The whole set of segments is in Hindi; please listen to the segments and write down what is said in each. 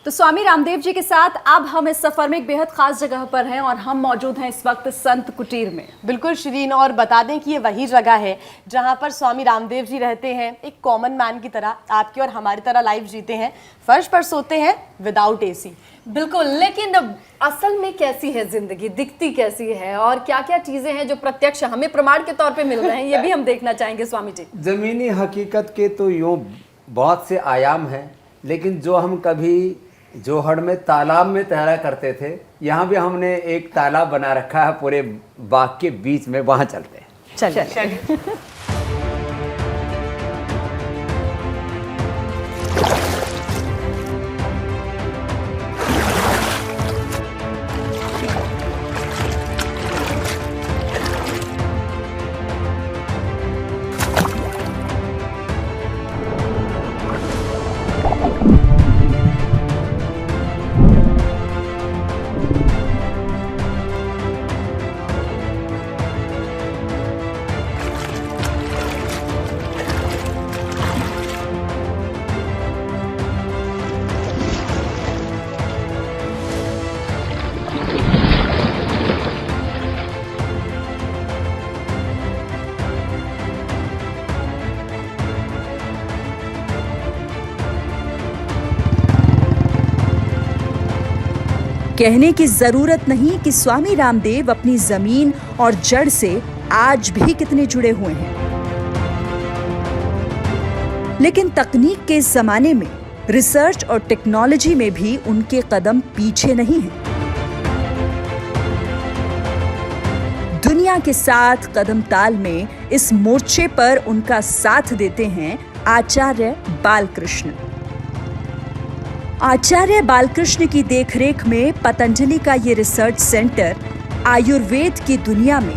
तो स्वामी रामदेव जी के साथ अब हम इस सफर में एक बेहद खास जगह पर हैं और हम मौजूद हैं इस वक्त संत कुटीर में। बिल्कुल शिरीन, और बता दें कि ये वही जगह है जहाँ पर स्वामी रामदेव जी रहते हैं। एक कॉमन मैन की तरह आपकी और हमारी तरह लाइफ जीते हैं, फर्श पर सोते हैं विदाउट एसी। बिल्कुल, लेकिन असल में कैसी है जिंदगी, दिखती कैसी है और क्या क्या चीजें हैं जो प्रत्यक्ष हमें प्रमाण के तौर पे मिल रहे हैं, ये भी हम देखना चाहेंगे स्वामी जी। जमीनी हकीकत के तो यूँ बहुत से आयाम हैं, लेकिन जो हम कभी जोहड़ में तालाब में तैरा करते थे, यहाँ भी हमने एक तालाब बना रखा है पूरे बाग के बीच में, वहाँ चलते हैं। चलिए। कहने की जरूरत नहीं कि स्वामी रामदेव अपनी जमीन और जड़ से आज भी कितने जुड़े हुए हैं। लेकिन तकनीक के इस जमाने में रिसर्च और टेक्नोलॉजी में भी उनके कदम पीछे नहीं हैं। दुनिया के साथ कदम ताल में इस मोर्चे पर उनका साथ देते हैं आचार्य बालकृष्ण। आचार्य बालकृष्ण की देखरेख में पतंजलि का ये रिसर्च सेंटर आयुर्वेद की दुनिया में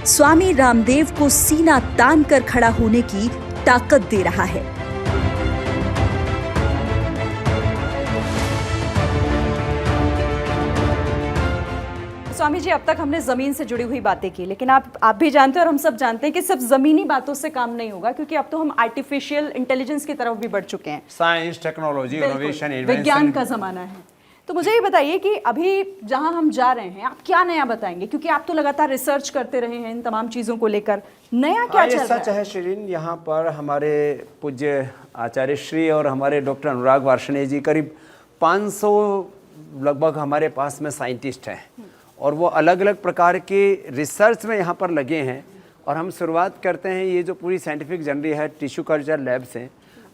स्वामी रामदेव को सीना तान कर खड़ा होने की ताकत दे रहा है। स्वामी जी, अब तक हमने जमीन से जुड़ी हुई बातें की, लेकिन आप भी जानते हैं और हम सब जानते हैं कि सिर्फ जमीनी बातों से काम नहीं होगा, क्योंकि अब तो हम आर्टिफिशियल इंटेलिजेंस की तरफ भी बढ़ चुके हैं। साइंस, टेक्नोलॉजी, इनोवेशन, विज्ञान का जमाना है। तो मुझे ये बताइए कि अभी जहां हम जा रहे हैं, आप क्या नया बताएंगे, क्योंकि आप तो लगातार रिसर्च करते रहे हैं इन तमाम चीजों को लेकर, नया क्या चल रहा है? सच है शिरीन, यहाँ पर हमारे पूज्य आचार्य श्री और हमारे डॉक्टर अनुराग वार्ष्णेय जी करीब 500 लगभग हमारे पास में साइंटिस्ट हैं, और वो अलग अलग प्रकार के रिसर्च में यहाँ पर लगे हैं। और हम शुरुआत करते हैं, ये जो पूरी साइंटिफिक जर्नी है टिश्यू कल्चर लैब से।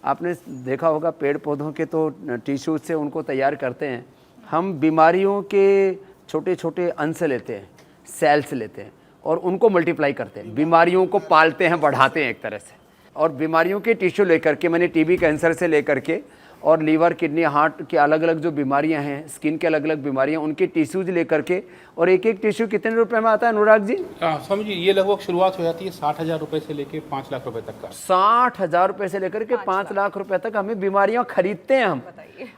आपने देखा होगा पेड़ पौधों के तो टिश्यू से उनको तैयार करते हैं। हम बीमारियों के छोटे छोटे अंश लेते हैं, सेल्स लेते हैं, और उनको मल्टीप्लाई करते हैं, बीमारियों को पालते हैं, बढ़ाते हैं एक तरह से। और बीमारियों के टिश्यू लेकर के, मैंने टीबी कैंसर से लेकर के और लीवर, किडनी, हार्ट के अलग अलग जो बीमारियां हैं, स्किन के अलग अलग बीमारियां, उनके टिश्यूज लेकर के, और एक एक टिश्यू कितने रुपए में आता है अनुराग जी? स्वामी जी, ये लगभग शुरुआत हो जाती है 60,000 रुपए से लेके 5 लाख रुपए तक का। 60,000 रुपए से लेकर के 5 लाख रुपए तक हमें बीमारियां खरीदते हैं हम,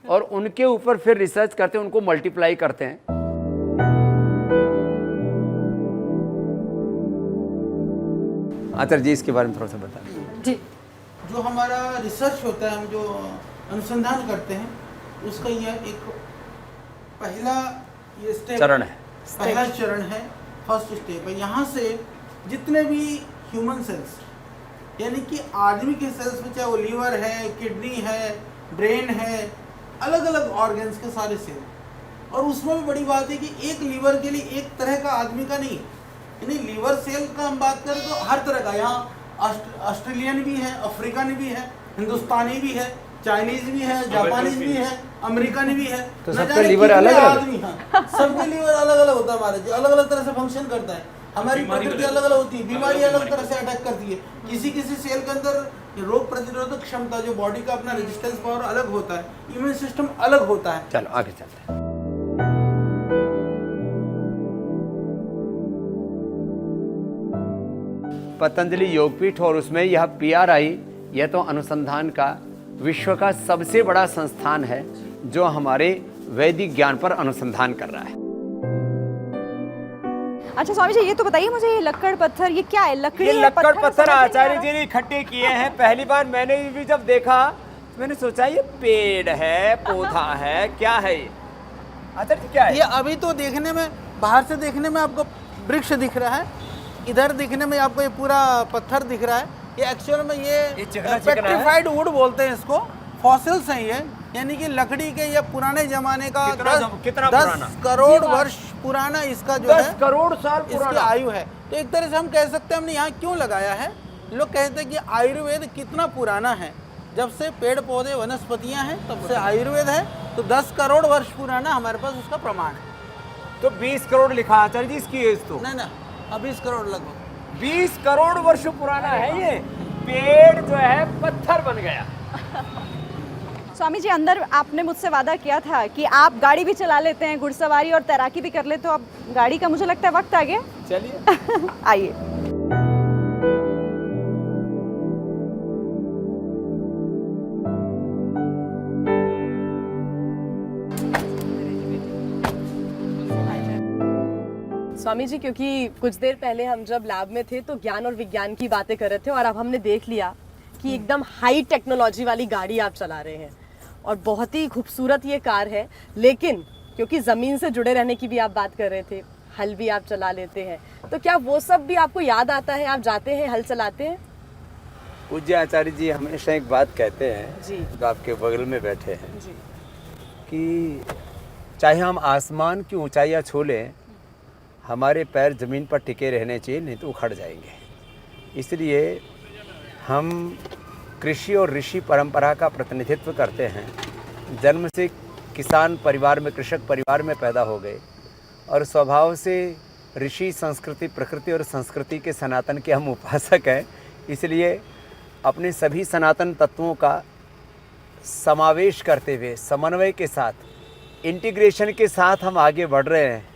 और उनके ऊपर फिर रिसर्च करते हैं, उनको मल्टीप्लाई करते हैं। आचार्य जी, इसके बारे में थोड़ा सा बताएं। जी, जो हमारा रिसर्च होता है, हम जो अनुसंधान करते हैं, उसका यह एक पहला ये स्टेप चरण है, पहला चरण है, फर्स्ट स्टेप है। यहाँ से जितने भी ह्यूमन सेल्स, यानी कि आदमी के सेल्स में, चाहे वो लीवर है, किडनी है, ब्रेन है, अलग अलग ऑर्गन्स के सारे सेल। और उसमें भी बड़ी बात है कि एक लीवर के लिए एक तरह का आदमी का नहीं, यानी लीवर सेल का हम बात करें तो हर तरह का, यहाँ ऑस्ट्रेलियन भी है, अफ्रीकन भी है, हिंदुस्तानी भी है, चाइनीज भी है, जापानीज भी है, अमेरिकन भी है। तो सबका लीवर अलग अलग आदमी, हाँ, सबके लीवर अलग अलग होता है, हमारे अलग अलग तरह से फंक्शन करता है। हमारी प्रकृति अलग अलग होती है, बीमारी अलग तरह से अटैक करती है। किसी किसी सेल के अंदर रोग प्रतिरोधक क्षमता, जो बॉडी का अपना रेजिस्टेंस पावर अलग होता है, इम्यून सिस्टम अलग होता है। चलो आगे चलते हैं। पतंजलि योगपीठ, और उसमें यह PRI, यह तो अनुसंधान का विश्व का सबसे बड़ा संस्थान है जो हमारे वैदिक ज्ञान पर अनुसंधान कर रहा है। अच्छा स्वामी जी, ये तो बताइए मुझे, ये लक्कड़ पत्थर ये क्या है? लकड़ी ये है, लक्कड़ पत्थर समझ नहीं आ आचार्य रहा। जी ने इकट्ठे किए हैं। पहली बार मैंने भी जब देखा मैंने सोचा ये पेड़ है, पौधा है, क्या है ये? आचार्य जी क्या है? ये अभी तो देखने में, बाहर से देखने में आपको वृक्ष दिख रहा है, इधर दिखने में आपको ये पूरा पत्थर दिख रहा है। ये एक्चुअल में ये चिकना चिकना है? पेट्रिफाइड वुड बोलते हैं इसको, फॉसिल्स हैं ये, यानी कि लकड़ी के ये पुराने जमाने का कितना 10 पुराना? करोड़ वर्ष पुराना इसका जो है 10 करोड़ साल इसकी पुराना। आयु है। तो एक तरह से हम कह सकते हैं हमने यहाँ क्यों लगाया है, लोग कहते हैं कि आयुर्वेद कितना पुराना है, जब से पेड़ पौधे वनस्पतियाँ हैं तब से आयुर्वेद है, तो 10 करोड़ वर्ष पुराना हमारे पास उसका प्रमाण है। तो 20 करोड़ लिखा आचार्य जी इसकी एज तो। नहीं ना, 20 करोड़ लगभग। 20 करोड़ वर्ष पुराना है ये पेड़, जो है पत्थर बन गया। स्वामी जी, अंदर आपने मुझसे वादा किया था कि आप गाड़ी भी चला लेते हैं, घुड़सवारी और तैराकी भी कर लेते हो। अब गाड़ी का मुझे लगता है वक्त आ गया। चलिए आइए। स्वामी जी, क्योंकि कुछ देर पहले हम जब लैब में थे तो ज्ञान और विज्ञान की बातें कर रहे थे, और अब हमने देख लिया कि एकदम हाई टेक्नोलॉजी वाली गाड़ी आप चला रहे हैं और बहुत ही खूबसूरत ये कार है। लेकिन क्योंकि ज़मीन से जुड़े रहने की भी आप बात कर रहे थे, हल भी आप चला लेते हैं, तो क्या वो सब भी आपको याद आता है? आप जाते हैं, हल चलाते हैं? पूज्य आचार्य जी हमेशा एक बात कहते हैं जी। जो आपके बगल में बैठे हैं जी। कि चाहे हम आसमान की ऊंचाइयां छू लें, हमारे पैर ज़मीन पर टिके रहने चाहिए, नहीं तो उखड़ जाएंगे। इसलिए हम कृषि और ऋषि परंपरा का प्रतिनिधित्व करते हैं। जन्म से किसान परिवार में, कृषक परिवार में पैदा हो गए और स्वभाव से ऋषि संस्कृति, प्रकृति और संस्कृति के सनातन के हम उपासक हैं। इसलिए अपने सभी सनातन तत्वों का समावेश करते हुए, समन्वय के साथ, इंटीग्रेशन के साथ हम आगे बढ़ रहे हैं।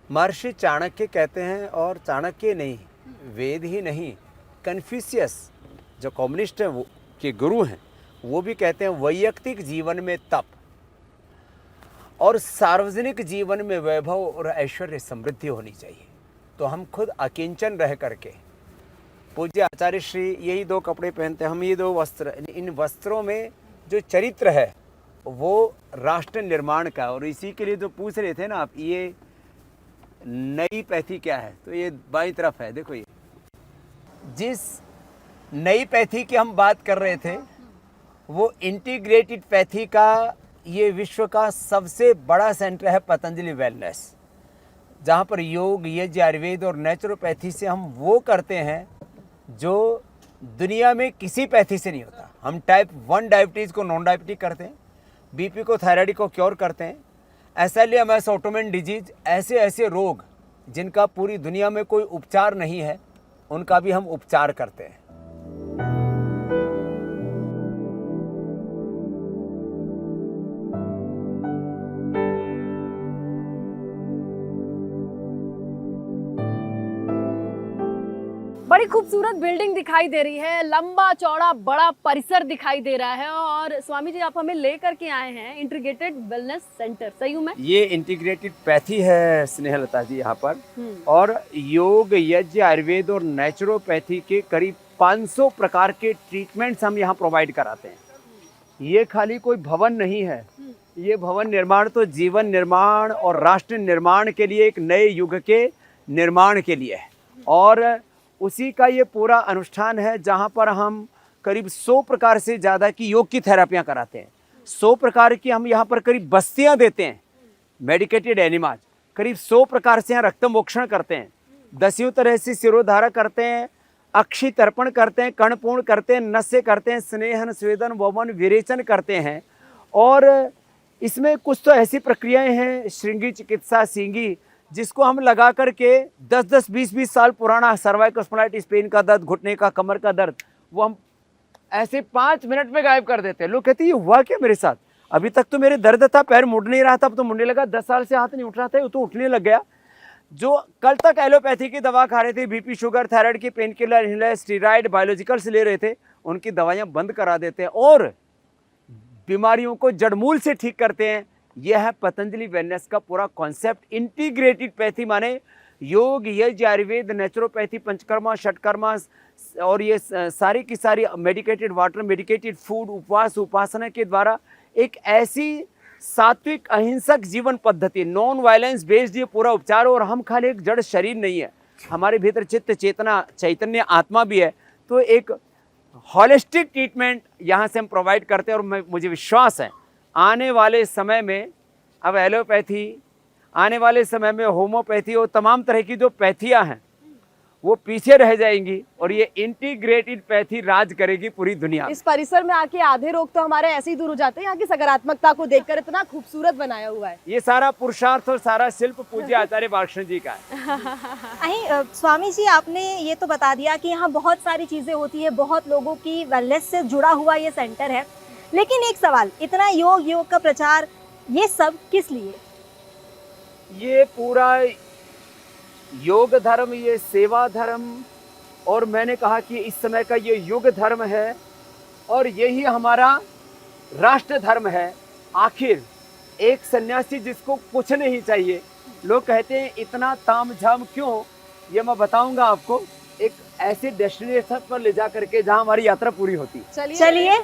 महर्षि चाणक्य कहते हैं, और चाणक्य नहीं, वेद ही नहीं, कन्फ्यूशियस जो कम्युनिस्ट हैं वो के गुरु हैं, वो भी कहते हैं वैयक्तिक जीवन में तप और सार्वजनिक जीवन में वैभव और ऐश्वर्य समृद्धि होनी चाहिए। तो हम खुद अकिंचन रह करके, पूज्य आचार्य श्री यही 2 कपड़े पहनते हैं, हम ये 2 वस्त्र, इन वस्त्रों में जो चरित्र है वो राष्ट्र निर्माण का। और इसी के लिए जो पूछ रहे थे ना आप, ये नई पैथी क्या है, तो ये बाईं तरफ है, देखो ये जिस नई पैथी की हम बात कर रहे थे वो इंटीग्रेटेड पैथी का, ये विश्व का सबसे बड़ा सेंटर है पतंजलि वेलनेस, जहाँ पर योग, यज्ञ, आयुर्वेद और नेचुरोपैथी से हम वो करते हैं जो दुनिया में किसी पैथी से नहीं होता। हम टाइप 1 डायबिटीज़ को नॉन डायबिटिक करते हैं, बीपी को, थायराइड को क्योर करते हैं, एसएलएमएस, ऑटोमेन डिजीज, ऐसे ऐसे रोग जिनका पूरी दुनिया में कोई उपचार नहीं है, उनका भी हम उपचार करते हैं। बड़ी खूबसूरत बिल्डिंग दिखाई दे रही है, लंबा चौड़ा बड़ा परिसर दिखाई दे रहा है, और स्वामी जी आप हमें लेकर के आए हैं इंटीग्रेटेड वेलनेस सेंटर, सही हूँ मैं? ये इंटीग्रेटेड पैथी है स्नेहलता जी यहाँ पर, और योग, यज्ञ, आयुर्वेद और नेचुरोपैथी के करीब 500 प्रकार के ट्रीटमेंट्स हम यहाँ प्रोवाइड कराते हैं। ये खाली कोई भवन नहीं है, ये भवन निर्माण तो जीवन निर्माण और राष्ट्र निर्माण के लिए, एक नए युग के निर्माण के लिए है, और उसी का ये पूरा अनुष्ठान है जहाँ पर हम करीब 100 प्रकार से ज़्यादा की योग की थेरापियाँ कराते हैं। 100 प्रकार की हम यहाँ पर करीब बस्तियाँ देते हैं, मेडिकेटेड एनिमाज, करीब 100 प्रकार से यहाँ रक्तमोक्षण करते हैं, 10 तरह से सिरोधारा करते हैं, अक्षि तर्पण करते हैं, कर्णपूर्ण करते हैं, नस्य करते हैं, स्नेहन, स्वेदन, वमन, विरेचन करते हैं। और इसमें कुछ तो ऐसी प्रक्रियाएं हैं, श्रृंगी चिकित्सा, सींगी, जिसको हम लगा करके 10-10, 20-20 साल पुराना सर्वाइकल स्पॉन्डिलाइटिस, पेन का दर्द, घुटने का, कमर का दर्द, वो हम ऐसे 5 मिनट में गायब कर देते हैं। लोग कहते हैं ये हुआ क्या मेरे साथ, अभी तक तो मेरे दर्द था, पैर मुड़ नहीं रहा था, अब तो मुड़ने लगा, 10 साल से हाथ नहीं उठ रहा था, वो तो उठने लग गया। जो कल तक एलोपैथी की दवा खा रहे थे, बीपी, शुगर, थायराइड की pain killer, inhaler, steroid, biologicals ले रहे थे, उनकी दवाइयाँ बंद करा देते हैं और बीमारियों को जड़मूल से ठीक करते हैं। यह है पतंजलि वेलनेस का पूरा कॉन्सेप्ट। इंटीग्रेटेड पैथी माने योग, यज्ञ, आयुर्वेद, नेचुरोपैथी, पंचकर्मा, षटकर्मा, और ये सारी की सारी मेडिकेटेड वाटर, मेडिकेटेड फूड, उपवास, उपासना के द्वारा एक ऐसी सात्विक अहिंसक जीवन पद्धति, नॉन वायलेंस बेस्ड ये पूरा उपचार। और हम खाली एक जड़ शरीर नहीं है, हमारे भीतर चित्त चेतना चैतन्य आत्मा भी है। तो एक हॉलिस्टिक ट्रीटमेंट यहाँ से हम प्रोवाइड करते हैं। और मुझे विश्वास है आने वाले समय में अब एलोपैथी, आने वाले समय में होम्योपैथी और तमाम तरह की जो पैथियाँ हैं वो पीछे रह जाएंगी और ये इंटीग्रेटेड पैथी राज करेगी पूरी दुनिया। इस परिसर में आके आधे रोग तो हमारे ऐसे ही दूर हो जाते हैं। यहाँ की सकारात्मकता को देखकर इतना खूबसूरत बनाया हुआ है। ये सारा पुरुषार्थ और सारा शिल्प पूज्य आचार्य वार्ष्णेय जी का है। स्वामी जी, आपने ये तो बता दिया कि यहाँ बहुत सारी चीजें होती है, बहुत लोगों की वेलनेस से जुड़ा हुआ ये सेंटर है, लेकिन एक सवाल, इतना योग का प्रचार, ये सब किस लिए? ये पूरा योग धर्म, ये सेवा धर्म, और मैंने कहा कि इस समय का ये युग धर्म है और यही हमारा राष्ट्र धर्म है। आखिर एक सन्यासी जिसको कुछ नहीं चाहिए, लोग कहते हैं इतना तामझाम क्यों, ये मैं बताऊंगा आपको एक ऐसे डेस्टिनेशन पर ले जा करके जहां हमारी यात्रा पूरी होती है। चलिए।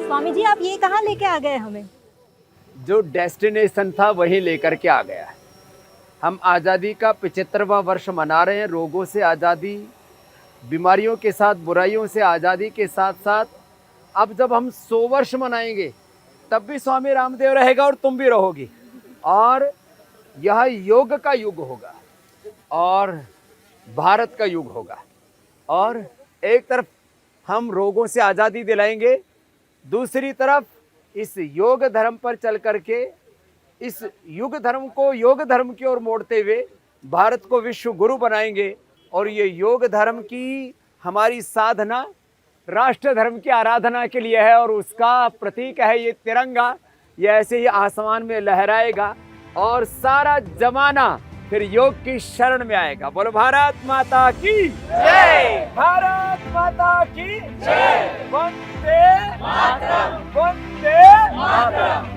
स्वामी जी, आप ये कहाँ लेके आ गए हमें? जो डेस्टिनेशन था वहीं लेकर के आ गया है। हम आज़ादी का 75वां वर्ष मना रहे हैं। रोगों से आज़ादी, बीमारियों के साथ, बुराइयों से आज़ादी के साथ साथ अब जब हम 100 वर्ष मनाएंगे तब भी स्वामी रामदेव रहेगा और तुम भी रहोगी। और यह योग का युग होगा और भारत का युग होगा। और एक तरफ हम रोगों से आज़ादी दिलाएंगे, दूसरी तरफ इस योग धर्म पर चल करके इस युग धर्म को योग धर्म की ओर मोड़ते हुए भारत को विश्व गुरु बनाएंगे। और ये योग धर्म की हमारी साधना राष्ट्र धर्म की आराधना के लिए है और उसका प्रतीक है ये तिरंगा। ये ऐसे ही आसमान में लहराएगा और सारा जमाना फिर योग की शरण में आएगा। बोलो भारत माता की जय, भारत माता की जय, वंदे मातरम, वंदे मातरम।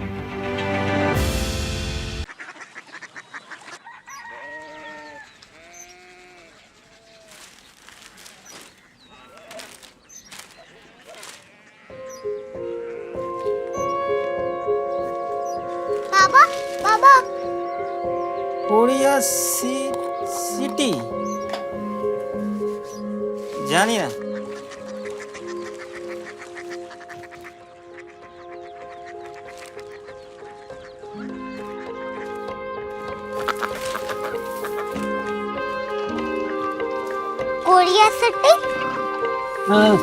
बाबा, बाबा, कोरिया सिटी जानी ना? Korea city? हाँ।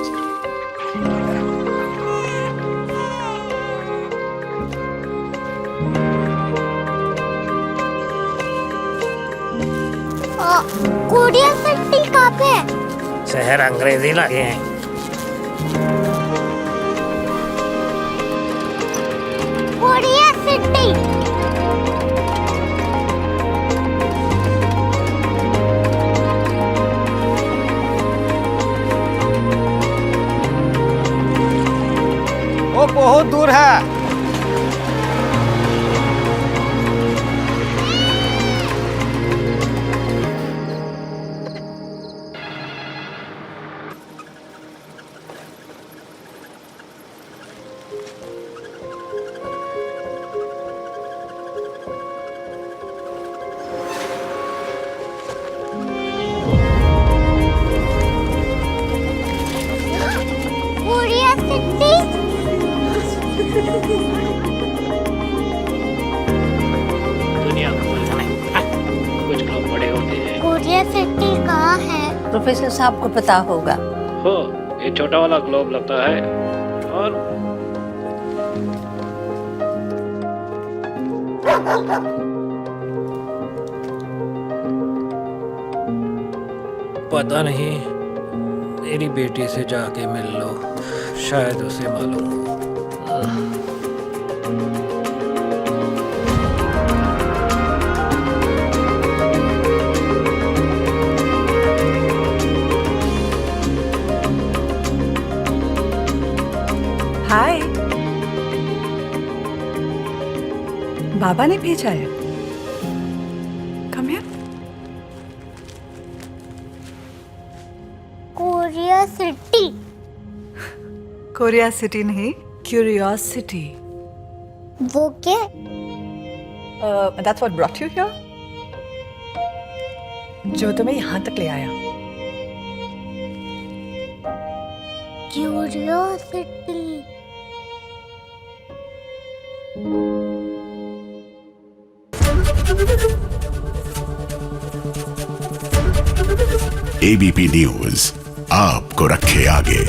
कोरिया सिटी कहाँ पे है? शहर अंग्रेजी लगे हैं। Korea city. वो बहुत दूर है। Korea city. दुनिया कुछ लोग बड़े होते हैं। कोरिया सिटी कहाँ है? प्रोफेसर साहब को पता होगा। हो, ये छोटा वाला ग्लोब लगता है और पता नहीं, मेरी बेटी से जाके मिल लो, शायद उसे मालूम हो। आबा ने भेजा है। Come here. Korea city. Korea city नहीं, क्यूरियोसिटी। वो क्या? That's what brought you here? जो तुम्हें यहाँ तक ले आया। क्यूरियोसिटी। एबीपी न्यूज आपको रखे आगे।